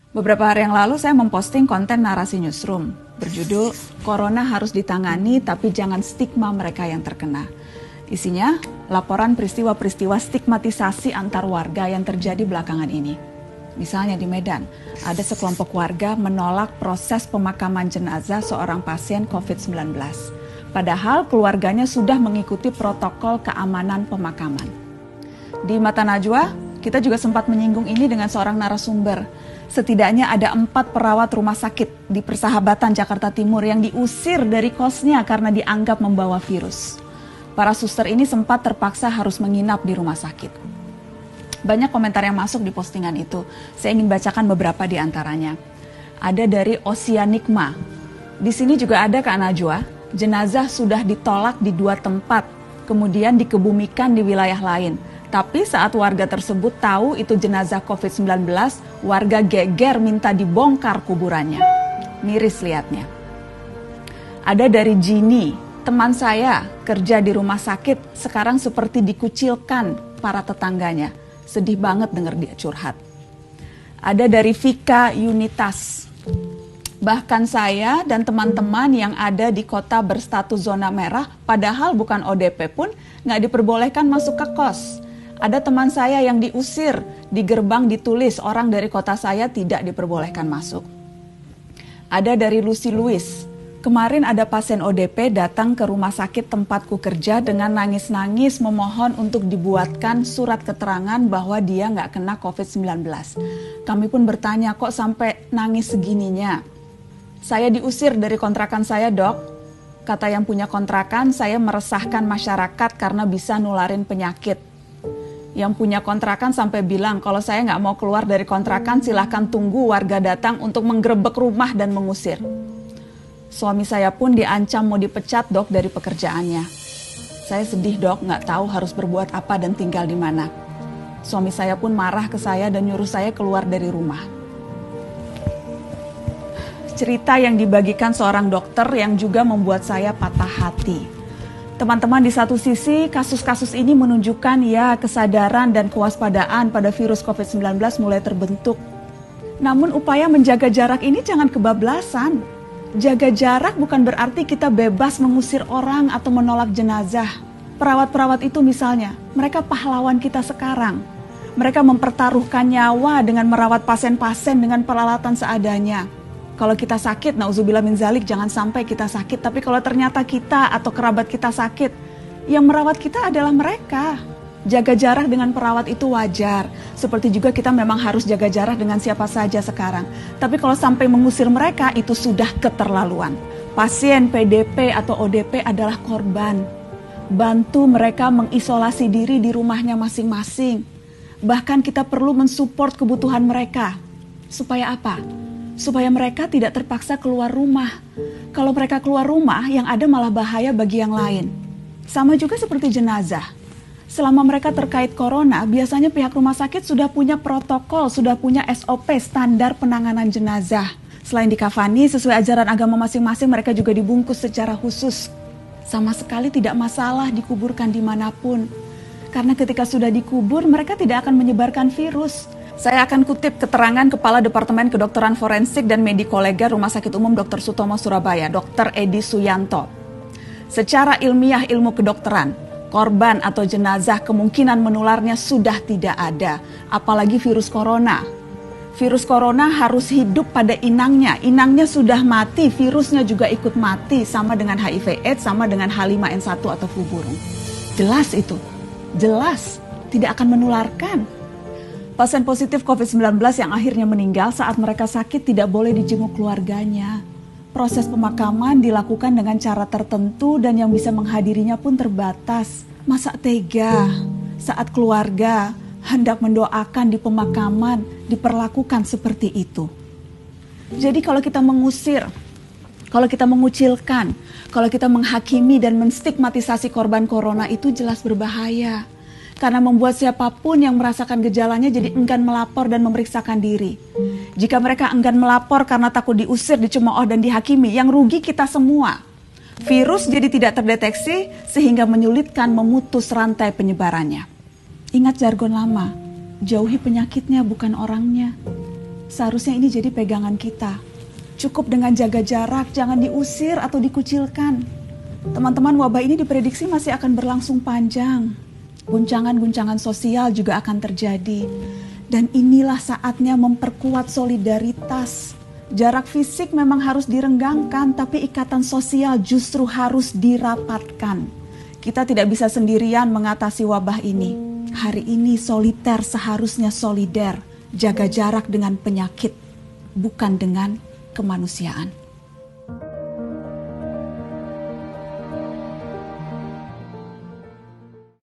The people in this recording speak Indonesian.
Beberapa hari yang lalu saya memposting konten narasi newsroom berjudul Corona harus ditangani tapi jangan stigma mereka yang terkena. Isinya laporan peristiwa-peristiwa stigmatisasi antar warga yang terjadi belakangan ini. Misalnya di Medan, ada sekelompok warga menolak proses pemakaman jenazah seorang pasien COVID-19. Padahal keluarganya sudah mengikuti protokol keamanan pemakaman. Di Mata Najwa, kita juga sempat menyinggung ini dengan seorang narasumber. Setidaknya ada 4 perawat rumah sakit di Persahabatan Jakarta Timur yang diusir dari kosnya karena dianggap membawa virus. Para suster ini sempat terpaksa harus menginap di rumah sakit. Banyak komentar yang masuk di postingan itu. Saya ingin bacakan beberapa di antaranya. Ada dari Oceanikma. Di sini juga ada Kak Najwa. Jenazah sudah ditolak di 2 tempat, kemudian dikebumikan di wilayah lain. Tapi saat warga tersebut tahu itu jenazah COVID-19, warga geger minta dibongkar kuburannya. Miris lihatnya. Ada dari Jini, teman saya kerja di rumah sakit, sekarang seperti dikucilkan para tetangganya. Sedih banget dengar dia curhat. Ada dari Vika Unitas. Bahkan saya dan teman-teman yang ada di kota berstatus zona merah, padahal bukan ODP pun nggak diperbolehkan masuk ke kos. Ada teman saya yang diusir, di gerbang ditulis orang dari kota saya tidak diperbolehkan masuk. Ada dari Lucy Louis, kemarin ada pasien ODP datang ke rumah sakit tempatku kerja dengan nangis-nangis memohon untuk dibuatkan surat keterangan bahwa dia nggak kena COVID-19. Kami pun bertanya kok sampai nangis segininya. Saya diusir dari kontrakan saya, Dok. Kata yang punya kontrakan, saya meresahkan masyarakat karena bisa nularin penyakit. Yang punya kontrakan sampai bilang kalau saya nggak mau keluar dari kontrakan silahkan tunggu warga datang untuk menggerebek rumah dan mengusir. Suami saya pun diancam mau dipecat, Dok, dari pekerjaannya. Saya sedih, Dok, nggak tahu harus berbuat apa dan tinggal di mana. Suami saya pun marah ke saya dan nyuruh saya keluar dari rumah. Cerita yang dibagikan seorang dokter yang juga membuat saya patah hati. Teman-teman, di satu sisi kasus-kasus ini menunjukkan ya kesadaran dan kewaspadaan pada virus COVID-19 mulai terbentuk. Namun upaya menjaga jarak ini jangan kebablasan. Jaga jarak bukan berarti kita bebas mengusir orang atau menolak jenazah. Perawat-perawat itu misalnya, mereka pahlawan kita sekarang. Mereka mempertaruhkan nyawa dengan merawat pasien-pasien dengan peralatan seadanya. Kalau kita sakit, nauzubillah min zalik, jangan sampai kita sakit. Tapi kalau ternyata kita atau kerabat kita sakit, yang merawat kita adalah mereka. Jaga jarak dengan perawat itu wajar. Seperti juga kita memang harus jaga jarak dengan siapa saja sekarang. Tapi kalau sampai mengusir mereka, itu sudah keterlaluan. Pasien PDP atau ODP adalah korban. Bantu mereka mengisolasi diri di rumahnya masing-masing. Bahkan kita perlu mensupport kebutuhan mereka. Supaya apa? Supaya mereka tidak terpaksa keluar rumah. Kalau mereka keluar rumah, yang ada malah bahaya bagi yang lain. Sama juga seperti jenazah. Selama mereka terkait corona, biasanya pihak rumah sakit sudah punya protokol, sudah punya SOP, standar penanganan jenazah. Selain dikafani, sesuai ajaran agama masing-masing, mereka juga dibungkus secara khusus. Sama sekali tidak masalah dikuburkan dimanapun. Karena ketika sudah dikubur, mereka tidak akan menyebarkan virus. Saya akan kutip keterangan Kepala Departemen Kedokteran Forensik dan Medikolega Rumah Sakit Umum Dr. Sutomo Surabaya, Dr. Edi Suyanto. Secara ilmiah ilmu kedokteran, korban atau jenazah kemungkinan menularnya sudah tidak ada, apalagi virus corona. Virus corona harus hidup pada inangnya. Inangnya sudah mati, virusnya juga ikut mati, sama dengan HIV/AIDS, sama dengan H5N1 atau flu burung. Jelas itu, jelas tidak akan menularkan. Pasien positif COVID-19 yang akhirnya meninggal saat mereka sakit tidak boleh dijenguk keluarganya. Proses pemakaman dilakukan dengan cara tertentu dan yang bisa menghadirinya pun terbatas. Masa tega saat keluarga hendak mendoakan di pemakaman diperlakukan seperti itu. Jadi kalau kita mengusir, kalau kita mengucilkan, kalau kita menghakimi dan menstigmatisasi korban corona itu jelas berbahaya. Karena membuat siapapun yang merasakan gejalanya jadi enggan melapor dan memeriksakan diri. Jika mereka enggan melapor karena takut diusir, dicemooh dan dihakimi, yang rugi kita semua. Virus jadi tidak terdeteksi sehingga menyulitkan memutus rantai penyebarannya. Ingat jargon lama, jauhi penyakitnya bukan orangnya. Seharusnya ini jadi pegangan kita. Cukup dengan jaga jarak, jangan diusir atau dikucilkan. Teman-teman, wabah ini diprediksi masih akan berlangsung panjang. Guncangan-guncangan sosial juga akan terjadi. Dan inilah saatnya memperkuat solidaritas. Jarak fisik memang harus direnggangkan, tapi ikatan sosial justru harus dirapatkan. Kita tidak bisa sendirian mengatasi wabah ini. Hari ini soliter seharusnya solider. Jaga jarak dengan penyakit, bukan dengan kemanusiaan.